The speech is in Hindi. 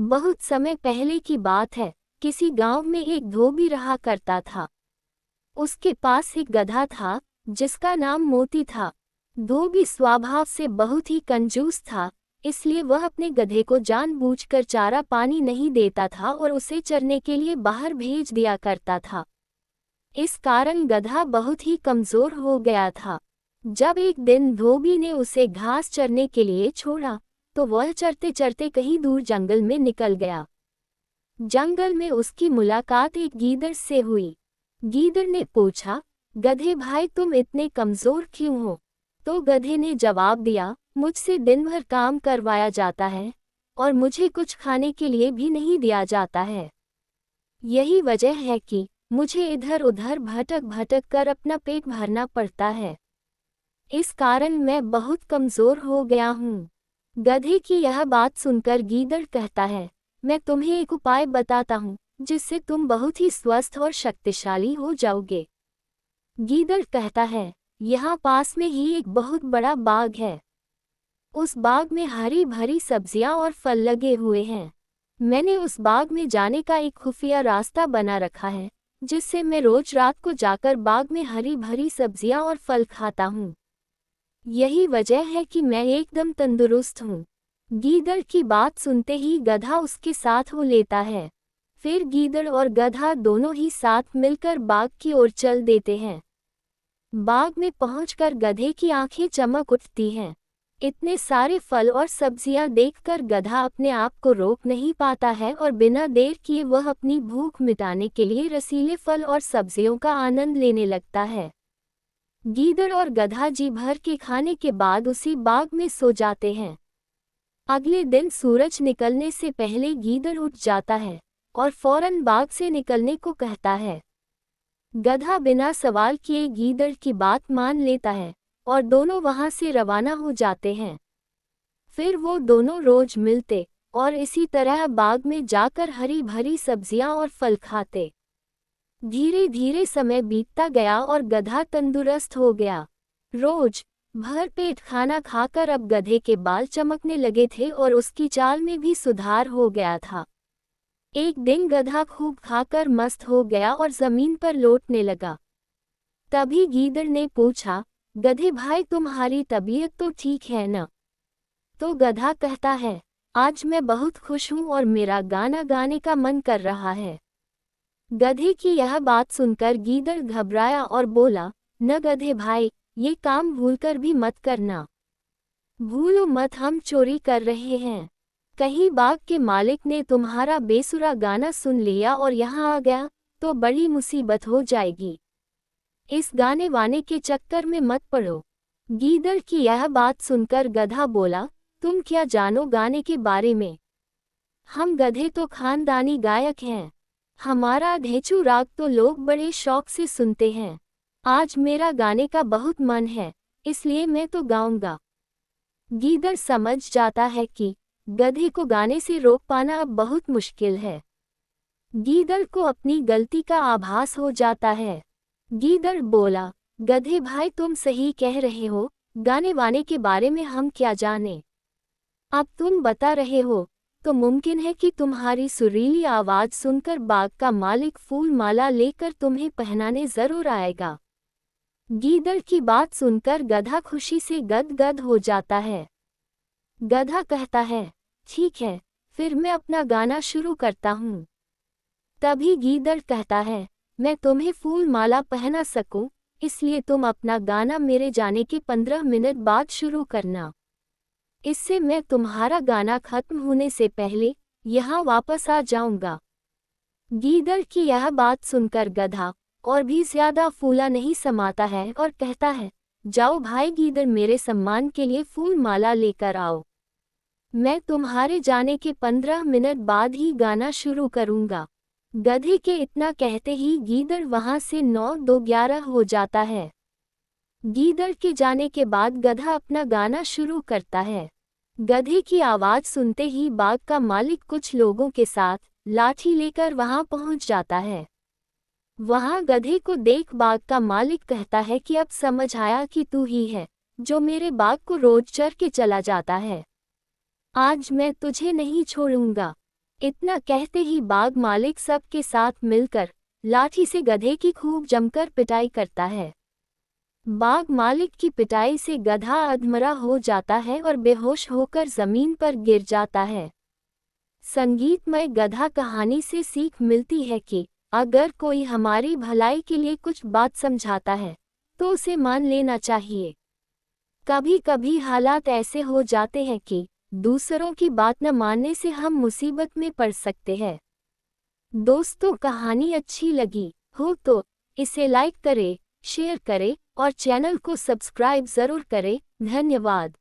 बहुत समय पहले की बात है। किसी गांव में एक धोबी रहा करता था। उसके पास एक गधा था जिसका नाम मोती था। धोबी स्वभाव से बहुत ही कंजूस था, इसलिए वह अपने गधे को जानबूझकर चारा पानी नहीं देता था और उसे चरने के लिए बाहर भेज दिया करता था। इस कारण गधा बहुत ही कमजोर हो गया था। जब एक दिन धोबी ने उसे घास चरने के लिए छोड़ा तो वह चरते चरते कहीं दूर जंगल में निकल गया। जंगल में उसकी मुलाकात एक गीदड़ से हुई। गीदड़ ने पूछा, गधे भाई तुम इतने कमजोर क्यों हो? तो गधे ने जवाब दिया, मुझसे दिन भर काम करवाया जाता है और मुझे कुछ खाने के लिए भी नहीं दिया जाता है। यही वजह है कि मुझे इधर उधर भटक भटक कर अपना पेट भरना पड़ता है। इस कारण मैं बहुत कमजोर हो गया हूँ। गधे की यह बात सुनकर गीदड़ कहता है, मैं तुम्हें एक उपाय बताता हूँ जिससे तुम बहुत ही स्वस्थ और शक्तिशाली हो जाओगे। गीदड़ कहता है, यहाँ पास में ही एक बहुत बड़ा बाग है। उस बाग में हरी भरी सब्जियां और फल लगे हुए हैं। मैंने उस बाग में जाने का एक खुफिया रास्ता बना रखा है, जिससे मैं रोज रात को जाकर बाग में हरी भरी सब्जियां और फल खाता हूँ। यही वजह है कि मैं एकदम तंदुरुस्त हूँ। गीदड़ की बात सुनते ही गधा उसके साथ हो लेता है। फिर गीदड़ और गधा दोनों ही साथ मिलकर बाग की ओर चल देते हैं। बाग में पहुंचकर गधे की आंखें चमक उठती हैं। इतने सारे फल और सब्जियां देखकर गधा अपने आप को रोक नहीं पाता है और बिना देर किए वह अपनी भूख मिटाने के लिए रसीले फल और सब्जियों का आनंद लेने लगता है। गीदड़ और गधा जी भर के खाने के बाद उसी बाग में सो जाते हैं। अगले दिन सूरज निकलने से पहले गीदड़ उठ जाता है और फौरन बाग से निकलने को कहता है। गधा बिना सवाल किए गीदड़ की बात मान लेता है और दोनों वहां से रवाना हो जाते हैं। फिर वो दोनों रोज मिलते और इसी तरह बाग में जाकर हरी भरी सब्जियां और फल खाते। धीरे धीरे समय बीतता गया और गधा तंदुरुस्त हो गया। रोज भर पेट खाना खाकर अब गधे के बाल चमकने लगे थे और उसकी चाल में भी सुधार हो गया था। एक दिन गधा खूब खाकर मस्त हो गया और जमीन पर लौटने लगा। तभी गीदड़ ने पूछा, गधे भाई तुम्हारी तबीयत तो ठीक है न? तो गधा कहता है, आज मैं बहुत खुश हूँ और मेरा गाना गाने का मन कर रहा है। गधे की यह बात सुनकर गीदड़ घबराया और बोला, न गधे भाई, ये काम भूलकर भी मत करना। भूलो मत, हम चोरी कर रहे हैं। कहीं बाग के मालिक ने तुम्हारा बेसुरा गाना सुन लिया और यहाँ आ गया तो बड़ी मुसीबत हो जाएगी। इस गाने वाने के चक्कर में मत पड़ो। गीदड़ की यह बात सुनकर गधा बोला, तुम क्या जानो गाने के बारे में? हम गधे तो खानदानी गायक हैं। हमारा ढेंचू राग तो लोग बड़े शौक से सुनते हैं। आज मेरा गाने का बहुत मन है, इसलिए मैं तो गाऊंगा। गीदड़ समझ जाता है कि गधे को गाने से रोक पाना अब बहुत मुश्किल है। गीदड़ को अपनी गलती का आभास हो जाता है। गीदड़ बोला, गधे भाई तुम सही कह रहे हो, गाने वाने के बारे में हम क्या जाने। अब तुम बता रहे हो तो मुमकिन है कि तुम्हारी सुरीली आवाज सुनकर बाग का मालिक फूल माला लेकर तुम्हें पहनाने जरूर आएगा। गीदड़ की बात सुनकर गधा खुशी से गदगद हो जाता है। गधा कहता है, ठीक है, फिर मैं अपना गाना शुरू करता हूँ। तभी गीदड़ कहता है, मैं तुम्हें फूल माला पहना सकूं, इसलिए तुम अपना गाना मेरे जाने के 15 मिनट बाद शुरू करना। इससे मैं तुम्हारा गाना खत्म होने से पहले यहाँ वापस आ जाऊंगा। गीदड़ की यह बात सुनकर गधा और भी ज्यादा फूला नहीं समाता है और कहता है, जाओ भाई गीदड़, मेरे सम्मान के लिए फूल माला लेकर आओ। मैं तुम्हारे जाने के 15 मिनट बाद ही गाना शुरू करूंगा। गधे के इतना कहते ही गीदड़ वहां से 9-2-11 हो जाता है। गीदड़ के जाने के बाद गधा अपना गाना शुरू करता है। गधे की आवाज सुनते ही बाग का मालिक कुछ लोगों के साथ लाठी लेकर वहां पहुंच जाता है। वहां गधे को देख बाग का मालिक कहता है कि अब समझ आया कि तू ही है जो मेरे बाग को रोज चर के चला जाता है। आज मैं तुझे नहीं छोड़ूंगा। इतना कहते ही बाग मालिक सबके साथ मिलकर लाठी से गधे की खूब जमकर पिटाई करता है। बाग मालिक की पिटाई से गधा अधमरा हो जाता है और बेहोश होकर जमीन पर गिर जाता है। संगीतमय गधा कहानी से सीख मिलती है कि अगर कोई हमारी भलाई के लिए कुछ बात समझाता है तो उसे मान लेना चाहिए। कभी कभी हालात ऐसे हो जाते हैं कि दूसरों की बात न मानने से हम मुसीबत में पड़ सकते हैं। दोस्तों, कहानी अच्छी लगी हो तो इसे लाइक करें, शेयर करें और चैनल को सब्सक्राइब जरूर करें। धन्यवाद।